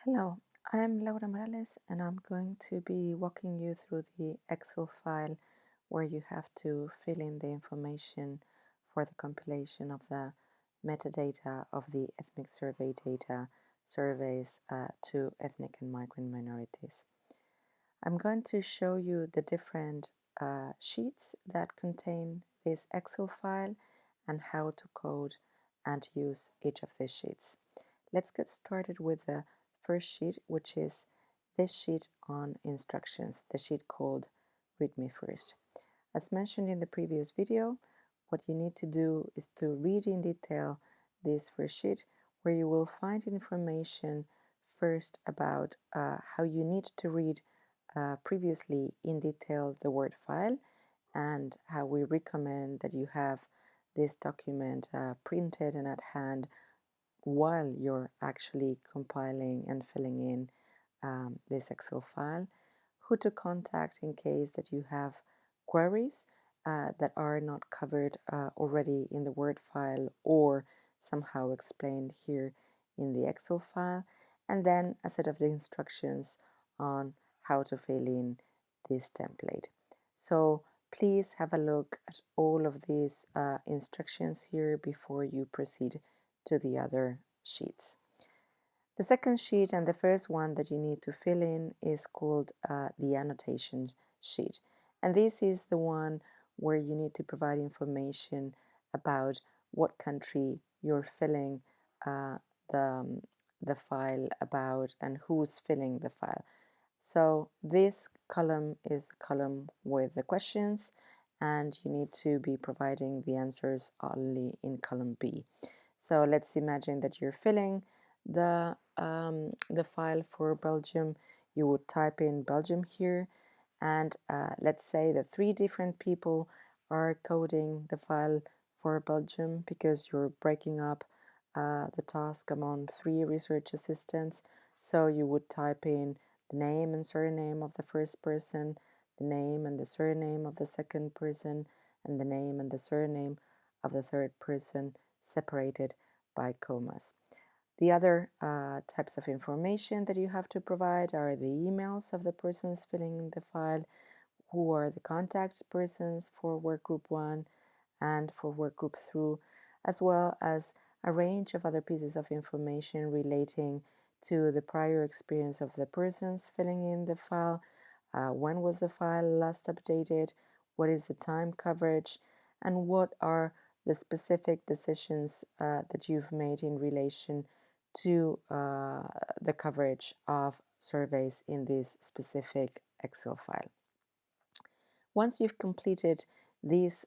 Hello, I'm Laura Morales and I'm going to be walking you through the Excel file where you have to fill in the information for the compilation of the metadata of the Ethmigsurveydata surveys to ethnic and migrant minorities. I'm going to show you the different sheets that contain this Excel file and how to code and use each of these sheets. Let's get started with the first sheet, which is this sheet on instructions, the sheet called Readme first. As mentioned in the previous video, what you need to do is to read in detail this first sheet, where you will find information first about how you need to read previously in detail the Word file and how we recommend that you have this document printed and at hand while you're actually compiling and filling in this Excel file, who to contact in case that you have queries that are not covered already in the Word file or somehow explained here in the Excel file, and then a set of the instructions on how to fill in this template. So please have a look at all of these instructions here before you proceed to the other sheets. The second sheet and the first one that you need to fill in is called the annotation sheet. And this is the one where you need to provide information about what country you're filling the, the file about and who's filling the file. So this column is the column with the questions, and you need to be providing the answers only in column B. So let's imagine that you're filling the file for Belgium. You would type in Belgium here, and let's say that 3 different people are coding the file for Belgium because you're breaking up the task among 3 research assistants. So you would type in the name and surname of the first person, the name and the surname of the second person, and the name and the surname of the third person, separated by commas. The other types of information that you have to provide are the emails of the persons filling in the file, who are the contact persons for workgroup 1 and for workgroup 2, as well as a range of other pieces of information relating to the prior experience of the persons filling in the file, when was the file last updated, what is the time coverage, and what are the specific decisions that you've made in relation to the coverage of surveys in this specific Excel file. Once you've completed this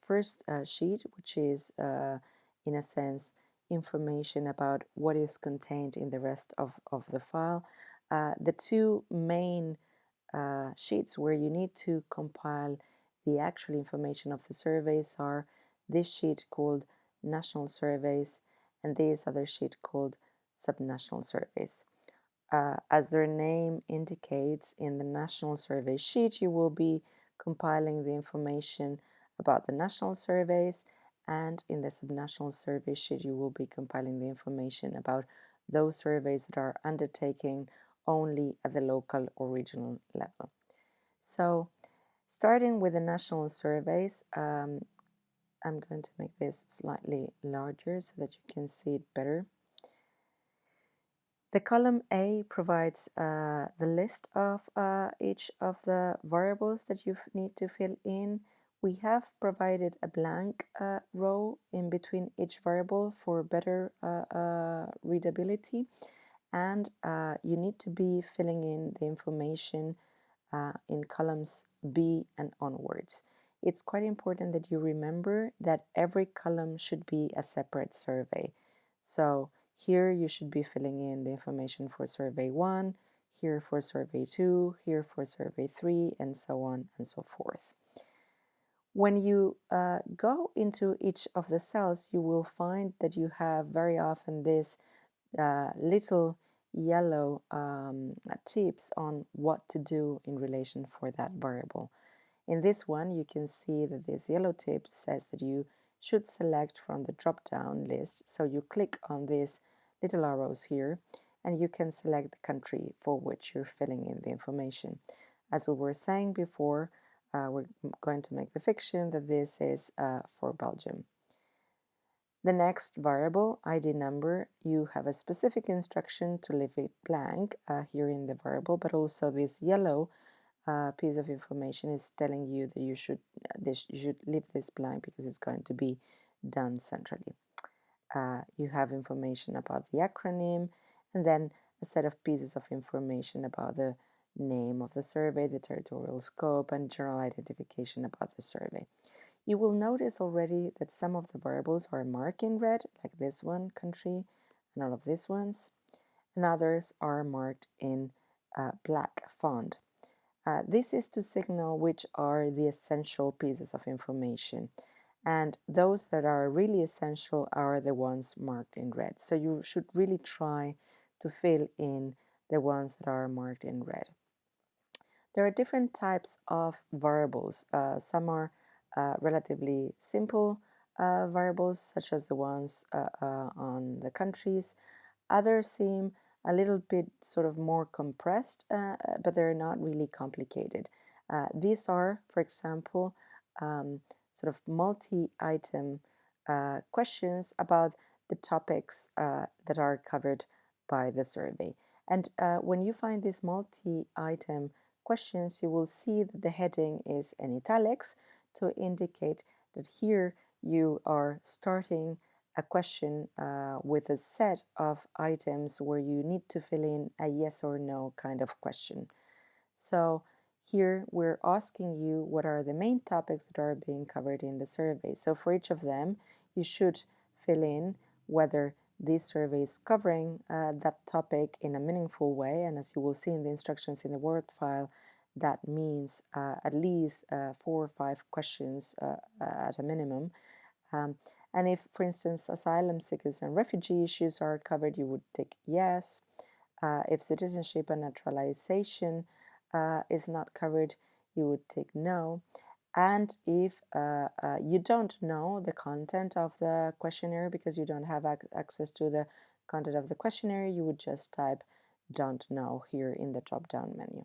first sheet, which is in a sense information about what is contained in the rest of the file, the two main sheets where you need to compile the actual information of the surveys are this sheet called national surveys and this other sheet called subnational surveys. As their name indicates, in the national survey sheet you will be compiling the information about the national surveys, and in the subnational survey sheet you will be compiling the information about those surveys that are undertaken only at the local or regional level. So starting with the national surveys, I'm going to make this slightly larger so that you can see it better. The column A provides the list of each of the variables that you need to fill in. We have provided a blank row in between each variable for better readability, and you need to be filling in the information in columns B and onwards. It's quite important that you remember that every column should be a separate survey. So here you should be filling in the information for survey 1, here for survey 2, here for survey 3, and so on and so forth. When you go into each of the cells, you will find that you have very often this little yellow tips on what to do in relation for that variable. In this one, you can see that this yellow tip says that you should select from the drop-down list. So you click on these little arrows here, and you can select the country for which you're filling in the information. As we were saying before, we're going to make the fiction that this is for Belgium. The next variable, ID number, you have a specific instruction to leave it blank here in the variable, but also this yellow piece of information is telling you that you should leave this blank because it's going to be done centrally. You have information about the acronym, and then a set of pieces of information about the name of the survey, the territorial scope, and general identification about the survey. You will notice already that some of the variables are marked in red, like this one, country, and all of these ones, and others are marked in black font. This is to signal which are the essential pieces of information, and those that are really essential are the ones marked in red. So you should really try to fill in the ones that are marked in red. There are different types of variables. Some are relatively simple variables, such as the ones on the countries. Others seem a little bit sort of more compressed, but they're not really complicated. These are, for example, sort of multi-item questions about the topics that are covered by the survey. And when you find these multi-item questions, you will see that the heading is in italics to indicate that here you are starting a question with a set of items where you need to fill in a yes or no kind of question. So here we're asking you what are the main topics that are being covered in the survey. So for each of them, you should fill in whether this survey is covering that topic in a meaningful way. And as you will see in the instructions in the Word file, that means at least 4 or 5 questions at a minimum. And if, for instance, asylum seekers and refugee issues are covered, you would tick yes. If citizenship and naturalization is not covered, you would tick no. And if you don't know the content of the questionnaire because you don't have access to the content of the questionnaire, you would just type don't know here in the drop-down menu.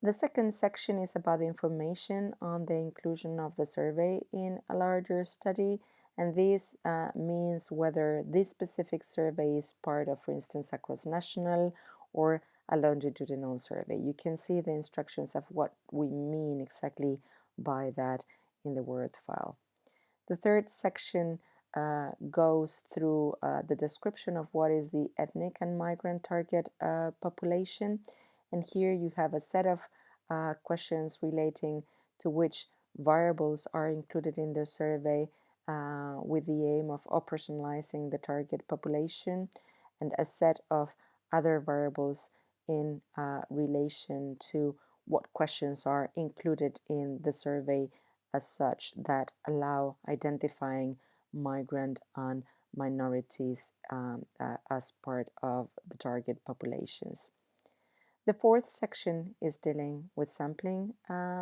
The second section is about the information on the inclusion of the survey in a larger study, and this means whether this specific survey is part of, for instance, a cross-national or a longitudinal survey. You can see the instructions of what we mean exactly by that in the Word file. The third section goes through the description of what is the ethnic and migrant target population. And here you have a set of questions relating to which variables are included in the survey with the aim of operationalizing the target population, and a set of other variables in relation to what questions are included in the survey as such that allow identifying migrant and minorities as part of the target populations. The fourth section is dealing with sampling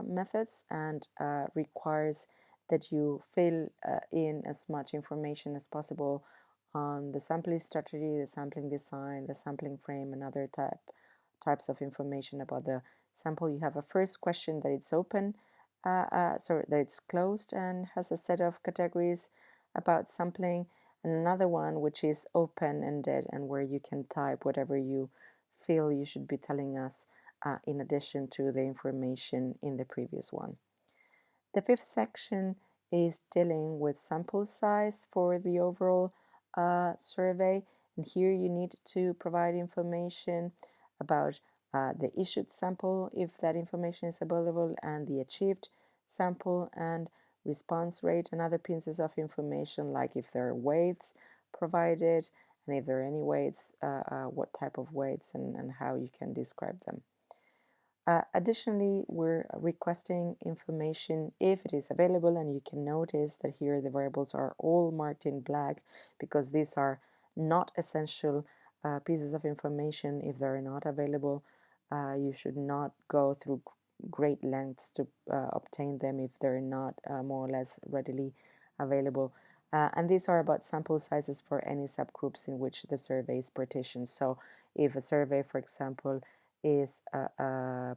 methods and requires that you fill in as much information as possible on the sampling strategy, the sampling design, the sampling frame, and other types of information about the sample. You have a first question that it's open, that it's closed and has a set of categories about sampling, and another one which is open-ended and where you can type whatever you feel you should be telling us in addition to the information in the previous one. The fifth section is dealing with sample size for the overall survey, and here you need to provide information about the issued sample, if that information is available, and the achieved sample and response rate, and other pieces of information like if there are weights provided, and if there are any weights, what type of weights, and how you can describe them. Additionally, we're requesting information if it is available, and you can notice that here the variables are all marked in black because these are not essential pieces of information. If they're not available, you should not go through great lengths to obtain them if they're not more or less readily available. And these are about sample sizes for any subgroups in which the survey is partitioned. So if a survey, for example, is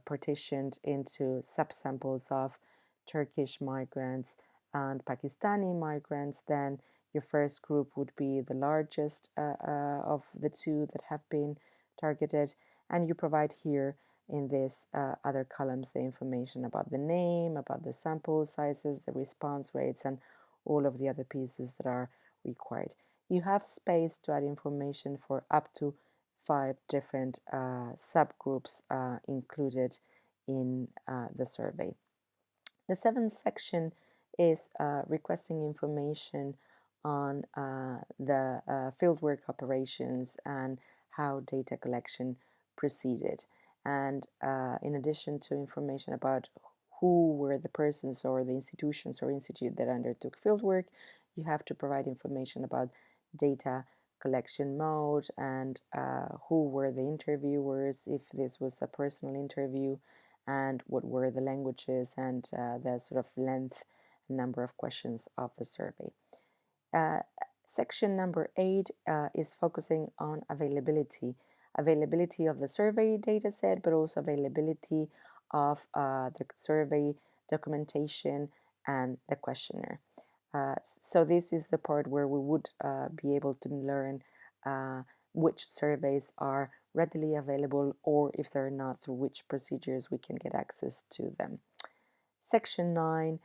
partitioned into subsamples of Turkish migrants and Pakistani migrants, then your first group would be the largest of the two that have been targeted. And you provide here in these other columns the information about the name, about the sample sizes, the response rates, and all of the other pieces that are required. You have space to add information for up to 5 different subgroups included in the survey. The 7th section is requesting information on the fieldwork operations and how data collection proceeded. And in addition to information about who were the persons or the institutions or institute that undertook fieldwork, you have to provide information about data collection mode and who were the interviewers, if this was a personal interview, and what were the languages and the sort of length and number of questions of the survey. Section number 8 is focusing on availability of the survey data set, but also availability of the survey documentation and the questionnaire. So this is the part where we would be able to learn which surveys are readily available, or if they're not, through which procedures we can get access to them. Section 9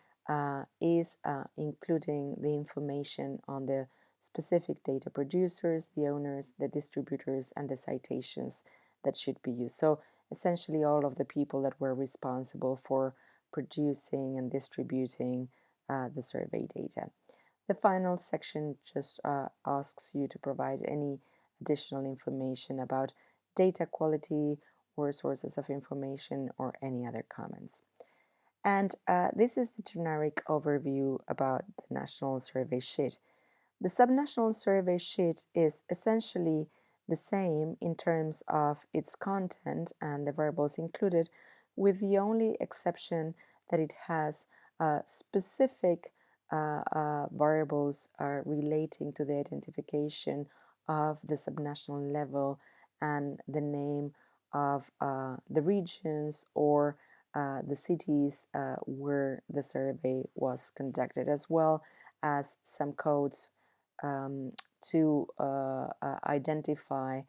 is including the information on the specific data producers, the owners, the distributors, and the citations that should be used. So essentially all of the people that were responsible for producing and distributing the survey data. The final section just asks you to provide any additional information about data quality or sources of information or any other comments. And this is the generic overview about the National Survey Sheet. The subnational survey sheet is essentially the same in terms of its content and the variables included, with the only exception that it has specific variables relating to the identification of the subnational level and the name of the regions or the cities where the survey was conducted, as well as some codes to identify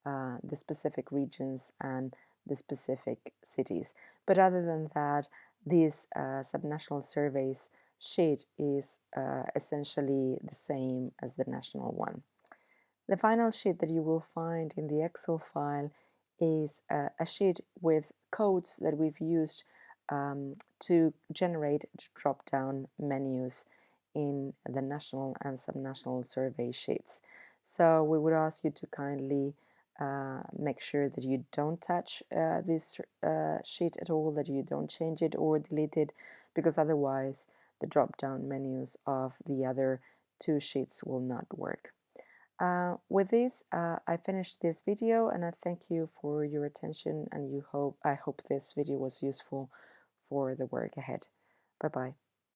the specific regions and the specific cities. But other than that, this subnational surveys sheet is essentially the same as the national one. The final sheet that you will find in the Excel file is a sheet with codes that we've used to generate drop-down menus in the national and subnational survey sheets. So we would ask you to kindly make sure that you don't touch this sheet at all, that you don't change it or delete it, because otherwise the drop-down menus of the other two sheets will not work. With this, I finished this video, and I thank you for your attention, and I hope this video was useful for the work ahead. Bye-bye.